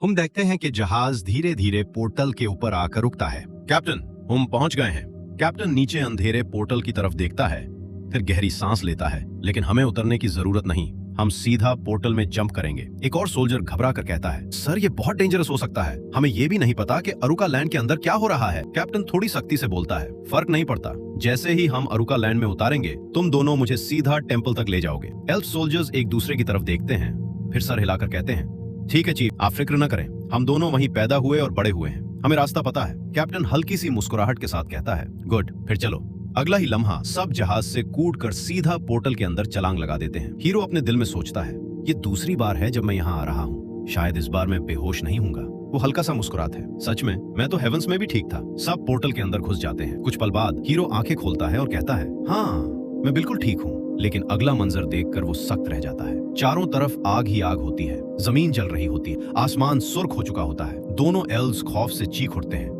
हम देखते हैं कि जहाज धीरे धीरे पोर्टल के ऊपर आकर रुकता है। कैप्टन, हम पहुंच गए हैं। कैप्टन नीचे अंधेरे पोर्टल की तरफ देखता है, फिर गहरी सांस लेता है। लेकिन हमें उतरने की जरूरत नहीं, हम सीधा पोर्टल में जंप करेंगे। एक और सोल्जर घबरा कर कहता है, सर ये बहुत डेंजरस हो सकता है, हमें ये भी नहीं पता कि अरुका लैंड के अंदर क्या हो रहा है। कैप्टन थोड़ी सख्ती से बोलता है, फर्क नहीं पड़ता, जैसे ही हम अरुका लैंड में उतारेंगे तुम दोनों मुझे सीधा टेंपल तक ले जाओगे। एल्फ सोल्जर्स एक दूसरे की तरफ देखते हैं, फिर सर हिलाकर कहते हैं, ठीक है चीफ, आप फिक्र न करें, हम दोनों वहीं पैदा हुए और बड़े हुए हैं, हमें रास्ता पता है। कैप्टन हल्की सी मुस्कुराहट के साथ कहता है, गुड, फिर चलो। अगला ही लम्हा सब जहाज से कूदकर सीधा पोर्टल के अंदर छलांग लगा देते हैं। हीरो अपने दिल में सोचता है, ये दूसरी बार है जब मैं यहाँ आ रहा हूँ, शायद इस बार मैं बेहोश नहीं हूँगा। वो हल्का सा मुस्कुराता है, सच में मैं तो हेवंस में भी ठीक था। सब पोर्टल के अंदर घुस जाते हैं। कुछ पल बाद हीरो आंखें खोलता है और कहता है, हाँ मैं बिल्कुल ठीक हूँ। लेकिन अगला मंजर देखकर वो सख्त रह जाता है। चारों तरफ आग ही आग होती है, जमीन जल रही होती है, आसमान सुर्ख हो चुका होता है। दोनों एल्व्स खौफ से चीख उठते हैं,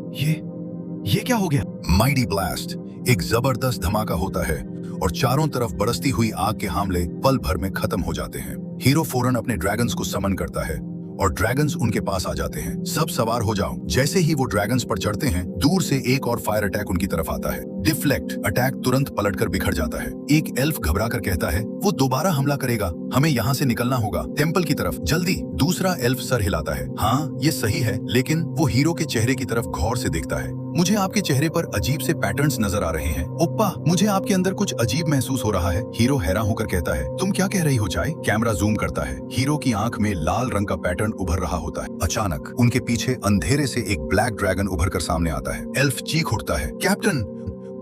ये क्या हो गया? माइटी ब्लास्ट, एक जबरदस्त धमाका होता है और चारों तरफ बरसती हुई आग के हमले पल भर में खत्म हो जाते हैं। हीरो फौरन अपने ड्रैगन्स को समन करता है और ड्रैगन्स उनके पास आ जाते हैं। सब सवार हो जाओ। जैसे ही वो ड्रैगन्स पर चढ़ते हैं, दूर से एक और फायर अटैक उनकी तरफ आता है। डिफ्लेक्ट अटैक तुरंत पलटकर बिखर जाता है। एक एल्फ घबरा कर कहता है, वो दोबारा हमला करेगा, हमें यहाँ से निकलना होगा, टेंपल की तरफ, जल्दी। दूसरा एल्फ सर हिलाता है, हाँ ये सही है, लेकिन वो हीरो के चेहरे की तरफ गौर से देखता है। मुझे आपके चेहरे पर अजीब से पैटर्न्स नजर आ रहे हैं। ओप्पा, मुझे आपके अंदर कुछ अजीब महसूस हो रहा है। हीरो हैरान होकर कहता है, तुम क्या कह रही हो चाय? कैमरा जूम करता है। हीरो की आंख में लाल रंग का पैटर्न उभर रहा होता है। अचानक उनके पीछे अंधेरे से एक ब्लैक ड्रैगन उभर कर सामने आता है। एल्फ चीख उठता है, कैप्टन,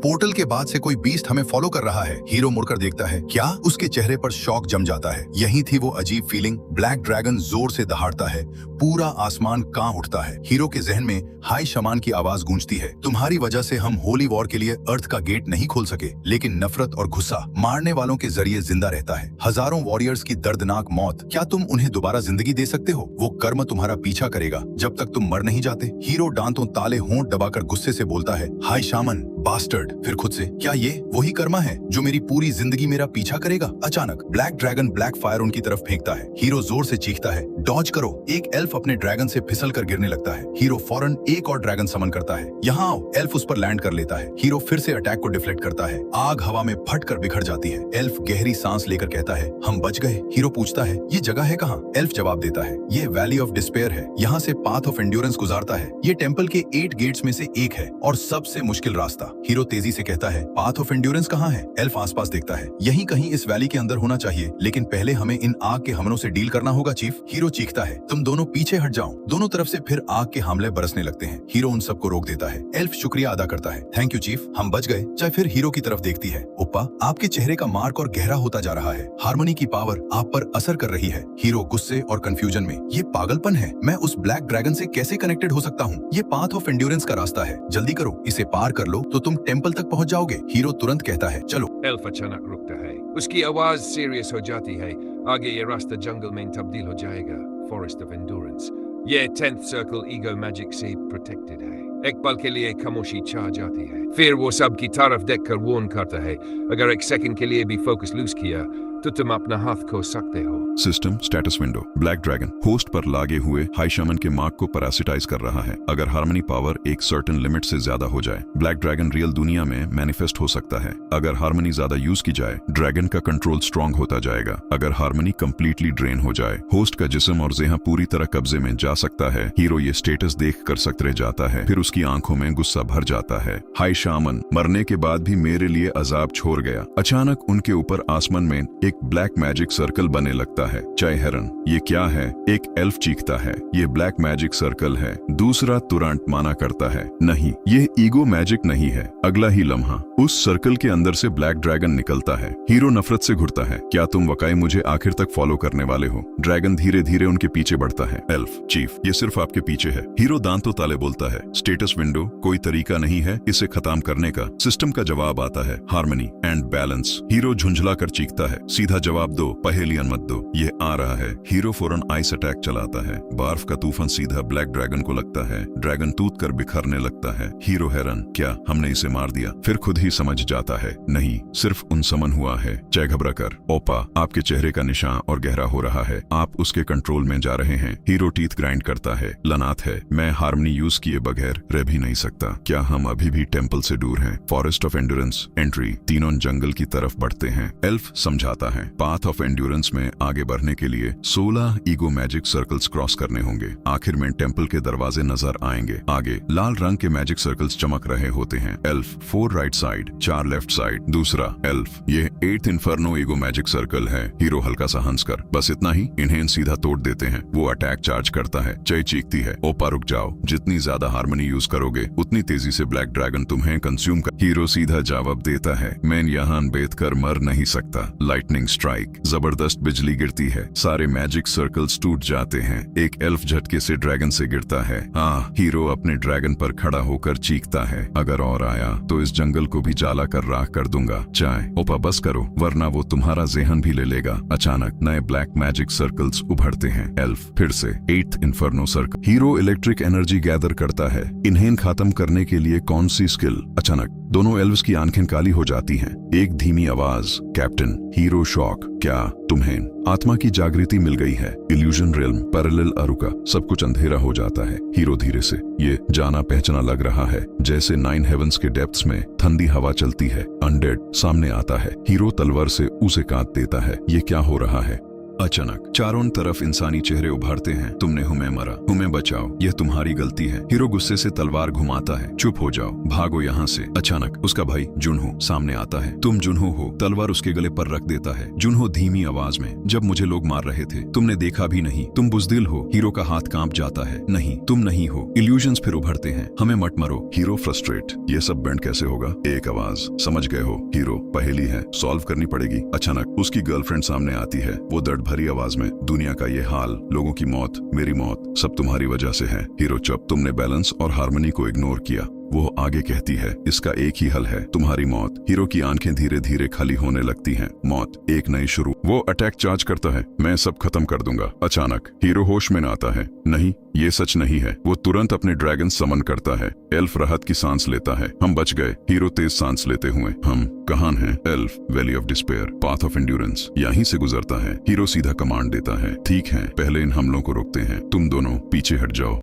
पोर्टल के बाद से कोई बीस्ट हमें फॉलो कर रहा है। हीरो मुड़कर देखता है, क्या? उसके चेहरे पर शॉक जम जाता है। यही थी वो अजीब फीलिंग। ब्लैक ड्रैगन जोर से दहाड़ता है, पूरा आसमान कांप उठता है। हीरो के जहन में हाय शमान की आवाज गूंजती है, तुम्हारी वजह से हम होली वॉर के लिए अर्थ का गेट नहीं खोल सके, लेकिन नफरत और गुस्सा मारने वालों के जरिए जिंदा रहता है। हजारों वॉरियर्स की दर्दनाक मौत, क्या तुम उन्हें दोबारा जिंदगी दे सकते हो? वो कर्म तुम्हारा पीछा करेगा जब तक तुम मर नहीं जाते। हीरो दांतों ताले होंठ दबाकर गुस्से से बोलता है, हाय शामन बास्टर्ड। फिर खुद से, क्या ये वही कर्मा है जो मेरी पूरी जिंदगी मेरा पीछा करेगा? अचानक ब्लैक ड्रैगन ब्लैक फायर उनकी तरफ फेंकता है। हीरो जोर से चीखता है, डॉज करो। एक एल्फ अपने ड्रैगन से फिसल कर गिरने लगता है। हीरो फौरन एक और ड्रैगन समन करता है, यहाँ आओ। एल्फ उस पर लैंड कर लेता है। हीरो फिर से अटैक को डिफ्लेक्ट करता है। आग हवा में फट कर बिखर जाती है। एल्फ गहरी सांस लेकर कहता है, हम बच गए। हीरो पूछता है, ये जगह है कहाँ? एल्फ जवाब देता है, ये वैली ऑफ डिस्पेयर है, यहाँ से पाथ ऑफ एंड्योरेंस गुजारता है। ये टेंपल के 8 गेट्स में से एक है और सबसे मुश्किल रास्ता। हीरो तेजी से कहता है, पाथ ऑफ एंड्योरेंस कहाँ है? एल्फ आसपास देखता है, यहीं कहीं इस वैली के अंदर होना चाहिए, लेकिन पहले हमें इन आग के हमलों से डील करना होगा चीफ। हीरो चीखता है, तुम दोनों पीछे हट जाओ। दोनों तरफ से फिर आग के हमले बरसने लगते हैं। हीरो उन सबको रोक देता है। एल्फ शुक्रिया अदा करता है, थैंक यू चीफ, हम बच गए। चाहे फिर हीरो की तरफ देखती है, ओप्पा आपके चेहरे का मार्क और गहरा होता जा रहा है, हार्मनी की पावर आप पर असर कर रही है। हीरो गुस्से और कंफ्यूजन में, ये पागलपन है, मैं उस ब्लैक ड्रैगन से कैसे कनेक्टेड हो सकता हूँ? ये पाथ ऑफ एंड्योरेंस का रास्ता है, जल्दी करो, इसे पार कर लो तो तुम टेंपल तक पहुँच जाओगे। हीरो तुरंत कहता है, चलो। एल्फ अचानक रुकता है, उसकी आवाज सीरियस हो जाती है। आगे ये रास्ता जंगल में तब्दील हो जाएगा, फॉरेस्ट ऑफ एंड्योरेंस। ये 10th सर्कल ईगो मैजिक से प्रोटेक्टेड है। एक पल के लिए खामोशी छा जाती है, फिर वो सब की तरफ देखकर वार्न करता है, अगर एक सेकंड के लिए भी फोकस लूज किया तो तुम अपना हाथ खो सकते हो। System status window. Black dragon host पर लागे हुए हाई शमन के मार्क को पैरासिटाइज कर रहा है। अगर हार्मनी पावर एक सर्टेन लिमिट से ज्यादा हो जाए, ब्लैक ड्रैगन रियल दुनिया में मैनिफेस्ट हो सकता है। अगर हार्मनी ज्यादा यूज की जाए, ड्रैगन का कंट्रोल स्ट्रॉन्ग होता जाएगा। अगर हार्मनी कंप्लीटली ड्रेन हो जाए, होस्ट का जिस्म और ज़ेहन पूरी तरह कब्जे में जा सकता है। हीरो ये स्टेटस देख कर सख्त रह जाता है, फिर उसकी आंखों में गुस्सा भर जाता है। हाय शामन, मरने के बाद भी मेरे लिए अजाब छोड़ गया। अचानक उनके ऊपर आसमान में एक ब्लैक मैजिक सर्कल बने लगता है। जय हेरन, ये क्या है? एक एल्फ चीखता है, ये ब्लैक मैजिक सर्कल है। दूसरा तुरंत माना करता है, नहीं ये ईगो मैजिक नहीं है। अगला ही लम्हा उस सर्कल के अंदर से ब्लैक ड्रैगन निकलता है। हीरो नफरत से घुरता है, क्या तुम वाकई मुझे आखिर तक फॉलो करने वाले हो? ड्रैगन धीरे धीरे उनके पीछे बढ़ता है। एल्फ, चीफ ये सिर्फ आपके पीछे है। हीरो दांतों ताले बोलता है, स्टेटस विंडो, कोई तरीका नहीं है इसे खत्म करने का? सिस्टम का जवाब आता है, हार्मनी एंड बैलेंस। हीरो झुंझला कर चीखता है, सीधा जवाब दो, पहेलियां मत दो। ये आ रहा है। हीरो फौरन आइस अटैक चलाता है। बर्फ का तूफान सीधा ब्लैक ड्रैगन को लगता है। ड्रैगन टूट कर बिखरने लगता है। हीरो हैरान, क्या हमने इसे मार दिया? फिर खुद ही समझ जाता है, नहीं, सिर्फ उनसमन हुआ है। जय घबरा कर, ओपा आपके चेहरे का निशान और गहरा हो रहा है। आप उसके कंट्रोल में जा रहे हैं। हीरो टीथ ग्राइंड करता है। लनाथ है, मैं हार्मनी यूज किए बगैर रह भी नहीं सकता। क्या हम अभी भी टेंपल से दूर हैं? Forest of endurance entry. तीनों जंगल की तरफ बढ़ते हैं। एल्फ समझाता है, पाथ ऑफ एंड्योरेंस में आगे बढ़ने के लिए 16 ईगो मैजिक सर्कल्स क्रॉस करने होंगे। आखिर में टेंपल के दरवाजे नजर आएंगे। आगे लाल रंग के मैजिक सर्कल्स चमक रहे होते हैं। Elf 4 right side, 4 left side. दूसरा एल्फ, ये 8th inferno ego magic circle है। हीरो हल्का सा हंसकर, बस इतना ही? इन्हें सीधा तोड़ देते हैं। वो अटैक चार्ज करता है। जय चीखती है, ओपा रुक जाओ, जितनी ज्यादा हार्मनी यूज करोगे उतनी तेजी से ब्लैक ड्रैगन तुम्हें कंज्यूम कर। हीरो सीधा जवाब देता है, मैं यहाँ बेत कर मर नहीं सकता। लाइटनिंग स्ट्राइक, जबरदस्त बिजली गिरती है। सारे मैजिक सर्कल्स टूट जाते हैं। एक एल्फ झटके से ड्रैगन से गिरता है। हाँ, हीरो अपने ड्रैगन पर खड़ा होकर चीखता है, अगर और आया तो इस जंगल को भी जाला कर राख कर दूंगा। चाय ओपा बस करो, वरना वो तुम्हारा जेहन भी ले लेगा। अचानक नए ब्लैक मैजिक सर्कल्स उभरते हैं। एल्फ फिर से 8th inferno circle. Hero electric energy gather करता है। इन्हें खत्म करने के लिए कौन सी स्किल? अचानक दोनों एल्व्स की आंखें काली हो जाती हैं। एक धीमी आवाज, कैप्टन। हीरो शॉक, क्या तुम्हें आत्मा की जागृति मिल गई है? इल्यूजन रिल्म, पैरेलल अरुका, सब कुछ अंधेरा हो जाता है। हीरो धीरे से, ये जाना पहचाना लग रहा है, जैसे 9 हेवंस के डेप्थ्स में ठंडी हवा चलती है। अनडेड सामने आता है। हीरो तलवार से उसे काट देता है। ये क्या हो रहा है? अचानक चारों तरफ इंसानी चेहरे उभरते हैं। तुमने हमें मरा, हमें बचाओ, यह तुम्हारी गलती है। हीरो गुस्से से तलवार घुमाता है। चुप हो जाओ, भागो यहाँ से। अचानक उसका भाई जुनहो सामने आता है। तुम जुनहो हो? तलवार उसके गले पर रख देता है। जुनहो धीमी आवाज में, जब मुझे लोग मार रहे थे तुमने देखा भी नहीं, तुम बुजदिल हो। हीरो का हाथ कांप जाता है। नहीं, तुम नहीं हो। इल्यूजन्स फिर उभरते हैं, हमें मत मरो। हीरो फ्रस्ट्रेट, ये सब बैंड कैसे होगा? एक आवाज, समझ गए हो हीरो, पहेली है, सॉल्व करनी पड़ेगी। अचानक उसकी गर्लफ्रेंड सामने आती है। वो दर्द भरी आवाज में, दुनिया का ये हाल, लोगों की मौत, मेरी मौत, सब तुम्हारी वजह से है। हीरो चुप, तुमने बैलेंस और हार्मनी को इग्नोर किया। वो आगे कहती है, इसका एक ही हल है, तुम्हारी मौत। हीरो की आंखें धीरे धीरे खाली होने लगती हैं। मौत, एक नई शुरू। वो अटैक चार्ज करता है, मैं सब खत्म कर दूंगा। अचानक हीरो होश में न आता है। नहीं, ये सच नहीं है। वो तुरंत अपने ड्रैगन समन करता है। एल्फ राहत की सांस लेता है। हम बच गए। हीरो तेज सांस लेते हुए, हम कहां हैं? Elf, valley of despair, path of endurance, यहीं से गुजरता है। हीरो सीधा कमांड देता है, ठीक है, पहले इन हमलों को रोकते हैं, तुम दोनों पीछे हट जाओ।